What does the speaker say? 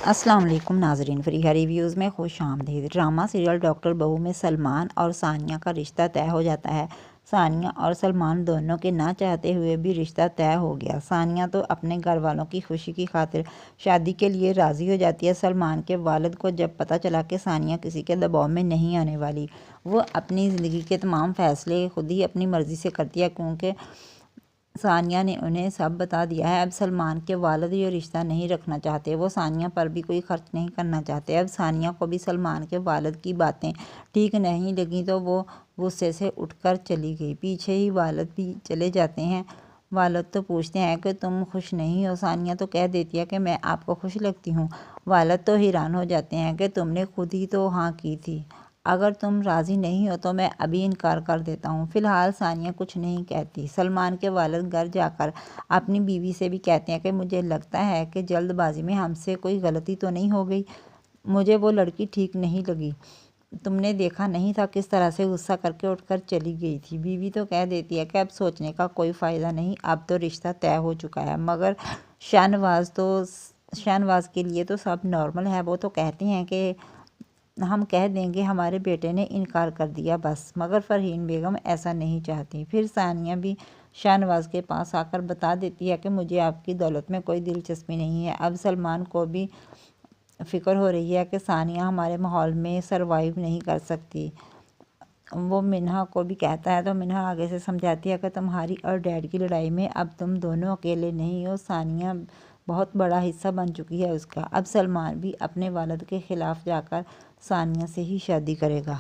السلام علیکم ناظرین، فریحہ ریویوز میں خوش آمدید۔ ڈرامہ سیریل ڈاکٹر بہو میں سلمان اور ثانیہ کا رشتہ طے ہو جاتا ہے۔ ثانیہ اور سلمان دونوں کے نہ چاہتے ہوئے بھی رشتہ طے ہو گیا۔ ثانیہ تو اپنے گھر والوں کی خوشی کی خاطر شادی کے لیے راضی ہو جاتی ہے۔ سلمان کے والد کو جب پتہ چلا کہ ثانیہ کسی کے دباؤ میں نہیں آنے والی، وہ اپنی زندگی کے تمام فیصلے خود ہی اپنی مرضی سے کرتی ہے، کیونکہ ثانیہ نے انہیں سب بتا دیا ہے۔ اب سلمان کے والد یہ رشتہ نہیں رکھنا چاہتے، وہ ثانیہ پر بھی کوئی خرچ نہیں کرنا چاہتے۔ اب ثانیہ کو بھی سلمان کے والد کی باتیں ٹھیک نہیں لگیں تو وہ غصے سے اٹھ کر چلی گئی۔ پیچھے ہی والد بھی چلے جاتے ہیں۔ والد تو پوچھتے ہیں کہ تم خوش نہیں ہو؟ ثانیہ تو کہہ دیتی ہے کہ میں آپ کو خوش لگتی ہوں۔ والد تو حیران ہو جاتے ہیں کہ تم نے خود ہی تو ہاں کی تھی، اگر تم راضی نہیں ہو تو میں ابھی انکار کر دیتا ہوں۔ فی الحال ثانیہ کچھ نہیں کہتی۔ سلمان کے والد گھر جا کر اپنی بیوی سے بھی کہتے ہیں کہ مجھے لگتا ہے کہ جلد بازی میں ہم سے کوئی غلطی تو نہیں ہو گئی، مجھے وہ لڑکی ٹھیک نہیں لگی، تم نے دیکھا نہیں تھا کس طرح سے غصہ کر کے اٹھ کر چلی گئی تھی۔ بیوی تو کہہ دیتی ہے کہ اب سوچنے کا کوئی فائدہ نہیں، اب تو رشتہ طے ہو چکا ہے۔ مگر شہنواز کے لیے تو سب نارمل ہے، وہ تو کہتے ہیں کہ ہم کہہ دیں گے ہمارے بیٹے نے انکار کر دیا بس، مگر فرحین بیگم ایسا نہیں چاہتی۔ پھر ثانیہ بھی شہنواز کے پاس آ کر بتا دیتی ہے کہ مجھے آپ کی دولت میں کوئی دلچسپی نہیں ہے۔ اب سلمان کو بھی فکر ہو رہی ہے کہ ثانیہ ہمارے ماحول میں سروائیو نہیں کر سکتی۔ وہ منہا کو بھی کہتا ہے تو منہا آگے سے سمجھاتی ہے کہ تمہاری اور ڈیڈ کی لڑائی میں اب تم دونوں اکیلے نہیں ہو، ثانیہ بہت بڑا حصہ بن چکی ہے اس کا۔ اب سلمان بھی اپنے والد کے خلاف جا کر ثانیہ سے ہی شادی کرے گا۔